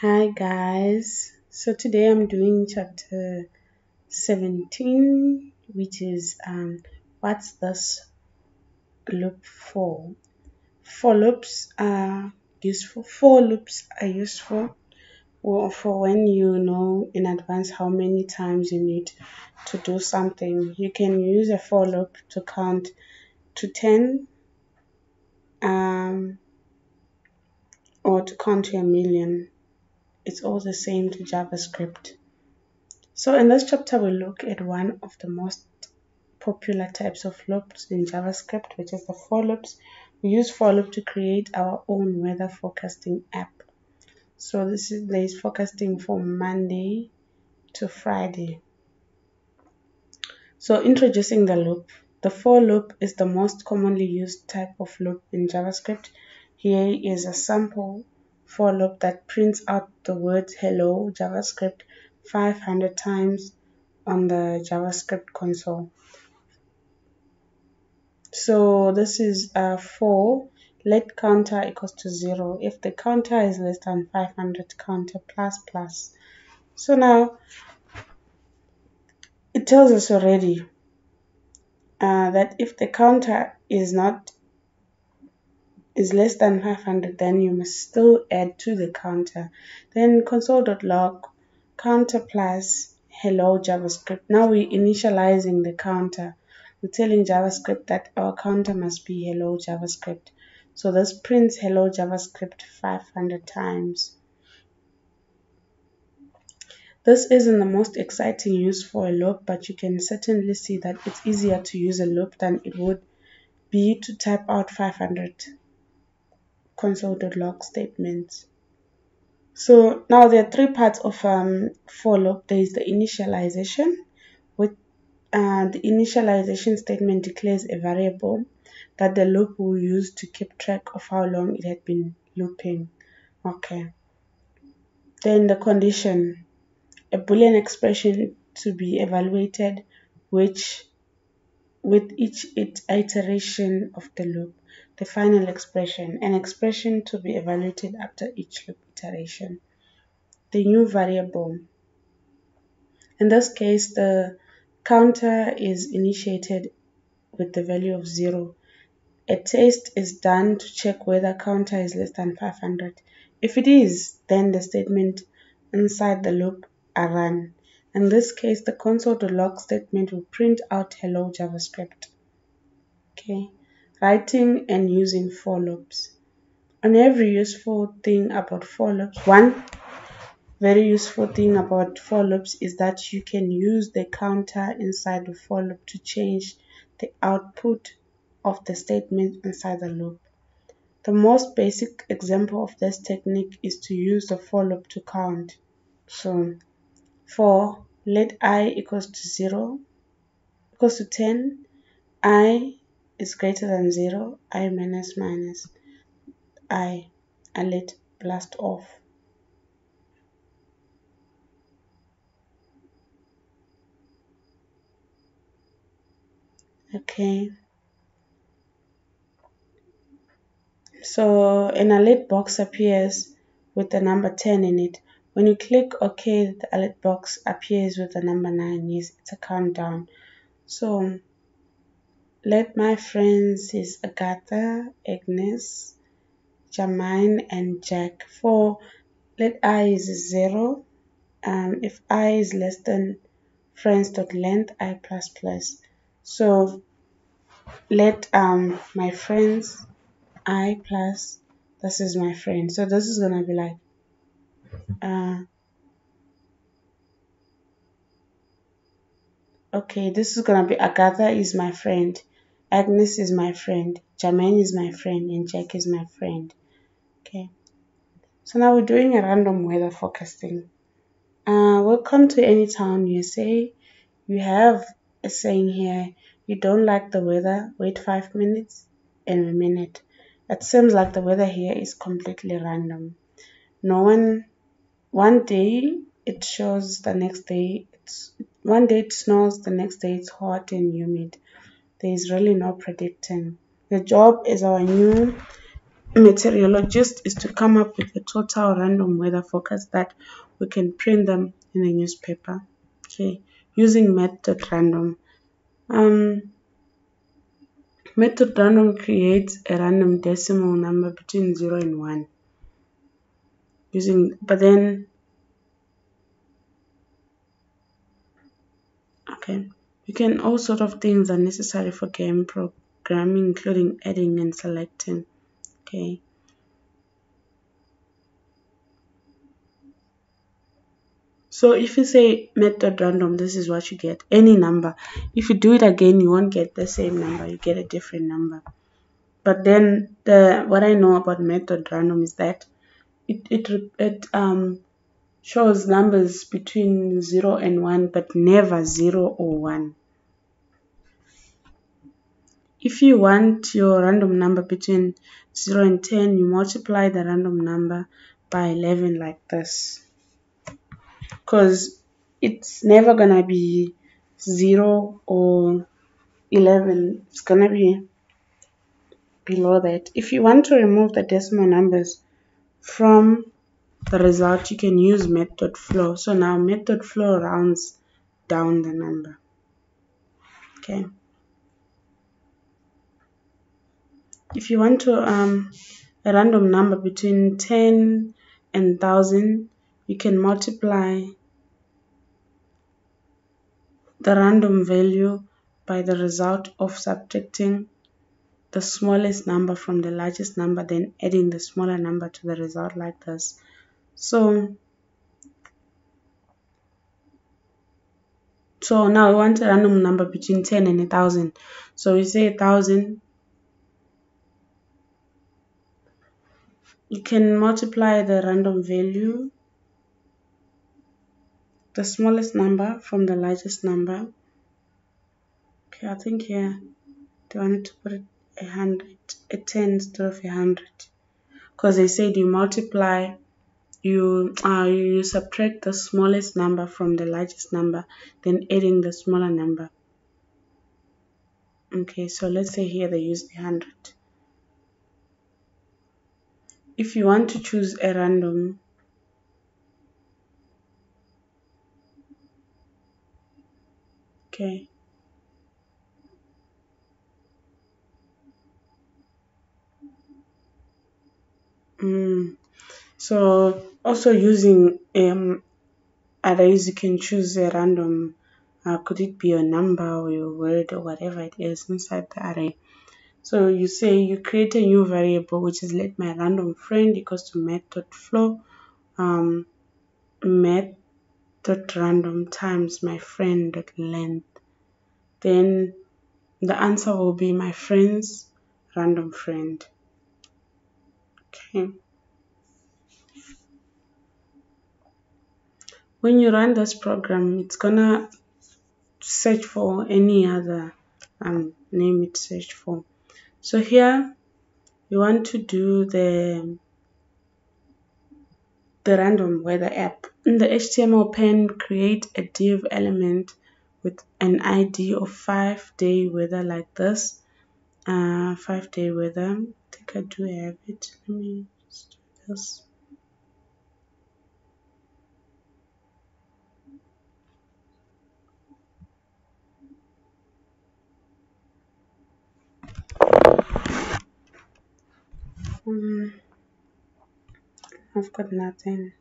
Hi guys, so today I'm doing chapter 17, which is what's this loop for? For loops are useful for when you know in advance how many times you need to do something. You can use a for loop to count to 10 um, or to count to a million. It's all the same to JavaScript. So in this chapter, we'll look at one of the most popular types of loops in JavaScript, which is the for loops. We use for loop to create our own weather forecasting app. So there is forecasting from Monday to Friday. So introducing the loop. The for loop is the most commonly used type of loop in JavaScript. Here is a sample for loop that prints out the words hello JavaScript 500 times on the JavaScript console. So this is for let counter equals to 0. If the counter is less than 500, counter plus plus. So now it tells us already that if the counter is less than 500, then you must still add to the counter. Then console.log counter plus hello JavaScript. Now we're initializing the counter. We're telling JavaScript that our counter must be hello JavaScript. So this prints hello JavaScript 500 times. This isn't the most exciting use for a loop, but you can certainly see that it's easier to use a loop than it would be to type out 500 console.log statements. So now there are three parts of for loop. There is the initialization. With the initialization statement declares a variable that the loop will use to keep track of how long it had been looping. Okay. Then the condition, a Boolean expression to be evaluated, which with each iteration of the loop. The final expression, an expression to be evaluated after each loop iteration. The new variable. In this case, the counter is initiated with the value of 0. A test is done to check whether counter is less than 500. If it is, then the statement inside the loop are run. In this case, the console.log statement will print out hello JavaScript. Okay, writing and using for loops. And every useful thing about for loops, one very useful thing about for loops is that you can use the counter inside the for loop to change the output of the statement inside the loop. The most basic example of this technique is to use the for loop to count. So for let I equals to 0 equals to 10, I is greater than 0, I minus I, and let blast off. Okay. So an alert box appears with the number 10 in it. When you click OK, the alert box appears with the number 9. Yes, it's a countdown. So let my friends is Agatha, Agnes, Jermaine, and Jack. For let I is 0. If I is less than friends.length, I plus plus. So let my friends I plus this is my friend. So this is gonna be like okay, this is gonna be Agatha is my friend, Agnes is my friend, Jermaine is my friend, and Jack is my friend. Okay, so now we're doing a random weather forecasting. Welcome to any town, USA. You have a saying here, you don't like the weather, wait 5 minutes and a minute. It seems like the weather here is completely random. One day it shows, the next day one day it snows, the next day it's hot and humid. There is really no predicting. The job is our new meteorologist is to come up with a total random weather forecast that we can print them in the newspaper. Okay, using method random. Method random creates a random decimal number between 0 and 1. But then, okay, you can all sort of things are necessary for game programming, including adding and selecting. Okay. So if you say method random, this is what you get. Any number. If you do it again, you won't get the same number. You get a different number. But then what I know about method random is that it shows numbers between 0 and 1, but never 0 or 1. If you want your random number between 0 and 10, you multiply the random number by 11 like this. Because it's never going to be 0 or 11. It's going to be below that. If you want to remove the decimal numbers from the result, you can use method flow. So now method flow rounds down the number. Okay. If you want to a random number between 10 and 1000, you can multiply the random value by the result of subtracting the smallest number from the largest number, then adding the smaller number to the result like this. So now we want a random number between 10 and 1000. So we say 1000. You can multiply the random value, the smallest number from the largest number. Okay, I think here they wanted to put it 100, a 10 instead of 100, because they said you multiply, you subtract the smallest number from the largest number, then adding the smaller number. Okay, so let's say here they use the 100. If you want to choose a random, okay, so also using arrays, you can choose a random, could it be a number or a word or whatever it is inside the array. So you say you create a new variable, which is let my random friend equals to method flow, method random times my friend dot length. Then the answer will be my friend's random friend. Okay. When you run this program, it's gonna search for any other name it searched for. So here you want to do the random weather app. In the HTML pane, create a div element with an ID of 5-day weather like this. 5-day weather. I think I do have it. Let me just do this. I've got nothing.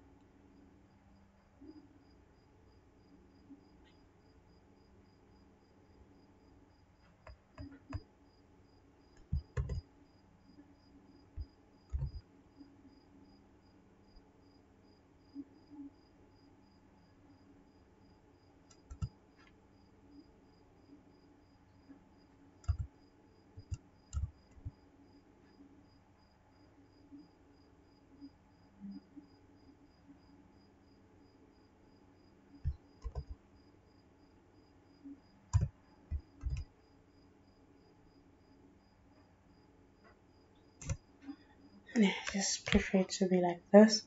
Yeah, just prefer it to be like this.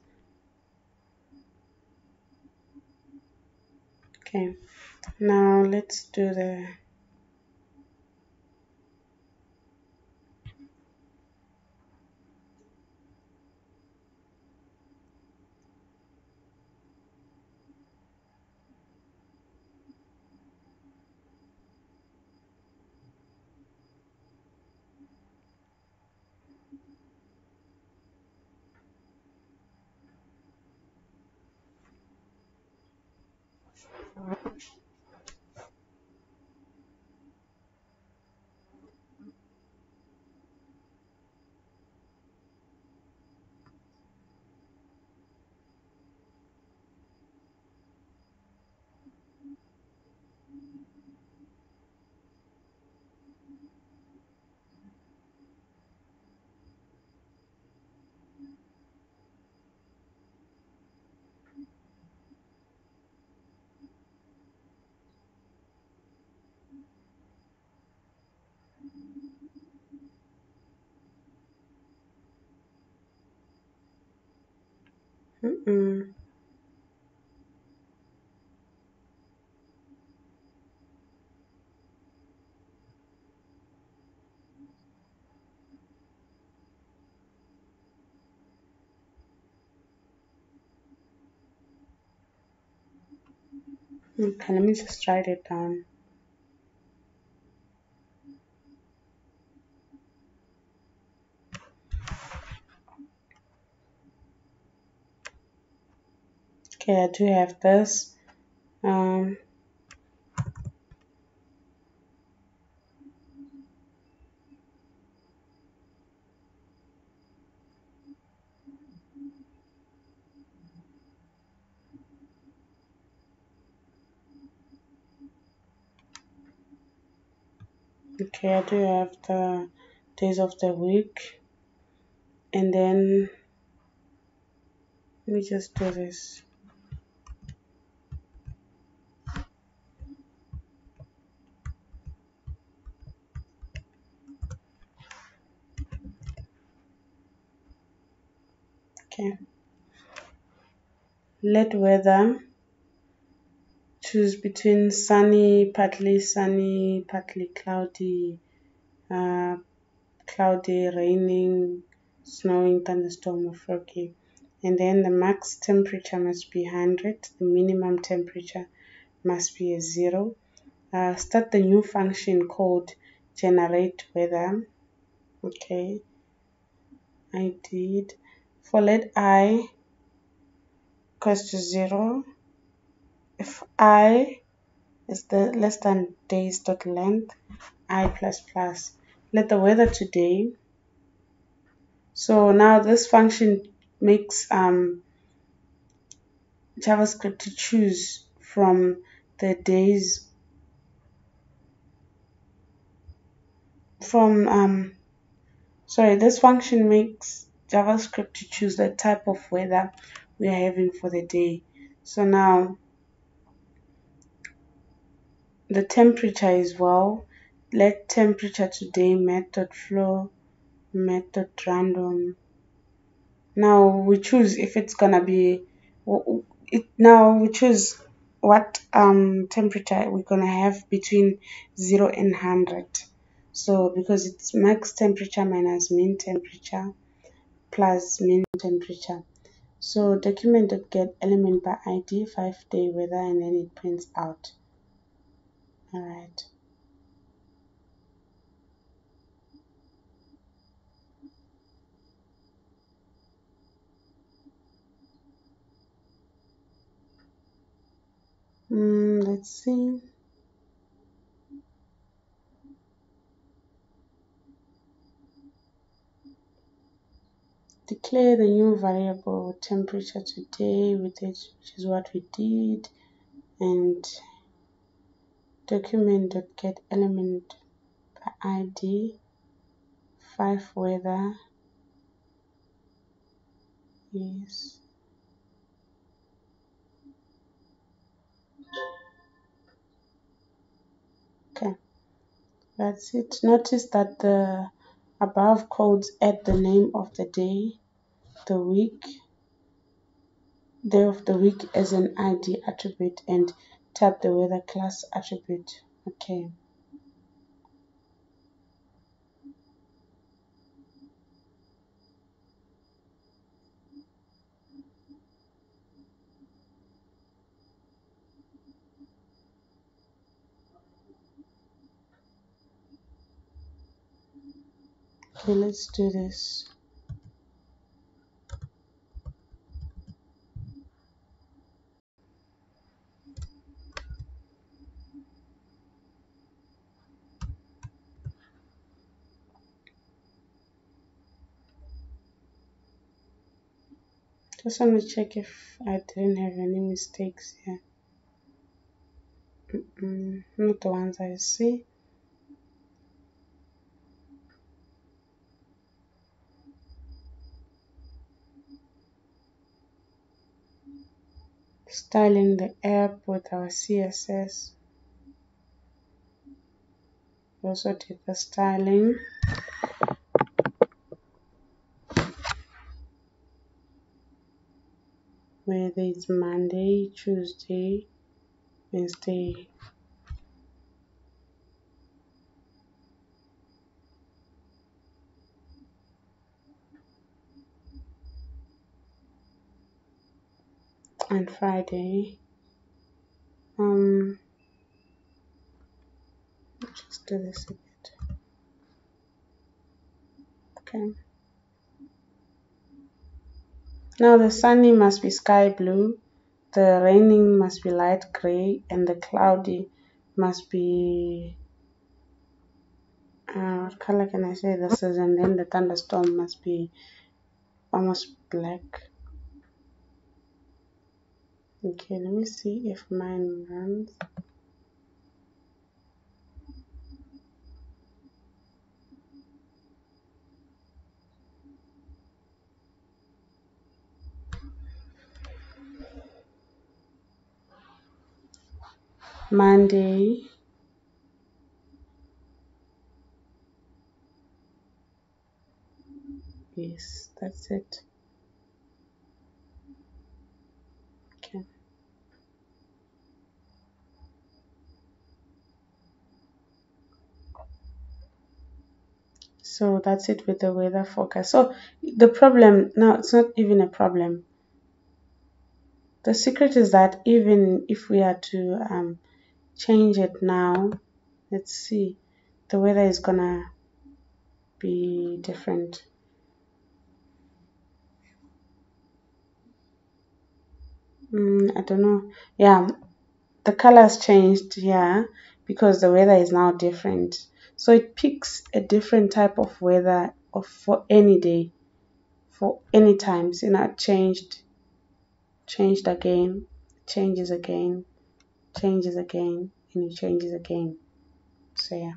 Okay, now let's do the Mm-mm. Okay, let me just write it down. Okay, I do have this. Um, okay, I do have the days of the week, and then let me just do this. Okay, let weather choose between sunny, partly cloudy, uh, cloudy, raining, snowing, thunderstorm, or foggy. And then the max temperature must be 100, the minimum temperature must be a 0. Start the new function called generate weather. Okay, I did. For let I equals to 0, if I is the less than days dot length, I plus plus. Let the weather today. So now this function makes JavaScript to choose from the days from sorry, this function makes JavaScript to choose the type of weather we are having for the day. So now the temperature is well. Let temperature today method flow method random. Now we choose if it's gonna be now we choose what temperature we're gonna have between 0 and 100. So because it's max temperature minus mean temperature plus mean temperature. So document.get element by ID 5-day weather, and then it prints out. Alright. Let's see. Declare the new variable temperature today with it, which is what we did, and document.get element by ID 5 weather. Yes. Okay, that's it. Notice that the above codes add the name of the day, the week, day of the week as an ID attribute, and tap the weather class attribute. Okay. Okay, let's do this. Just want to check if I didn't have any mistakes here. Not the ones I see. Styling the app with our CSS. We also did the styling. Whether it's Monday, Tuesday, Wednesday. And Friday. Just do this a bit. Okay. Now the sunny must be sky blue, the raining must be light gray, and the cloudy must be what color can I say this is? And then the thunderstorm must be almost black. Okay, let me see if mine runs. Monday, yes, that's it. Okay. So that's it with the weather forecast. So the problem now, it's not even a problem. The secret is that even if we are to change it now, let's see, the weather is gonna be different. I don't know. Yeah, the colors changed, yeah, because the weather is now different. So it picks a different type of weather for any day, for any times. It changed again, changes again, changes again, and it changes again. So yeah.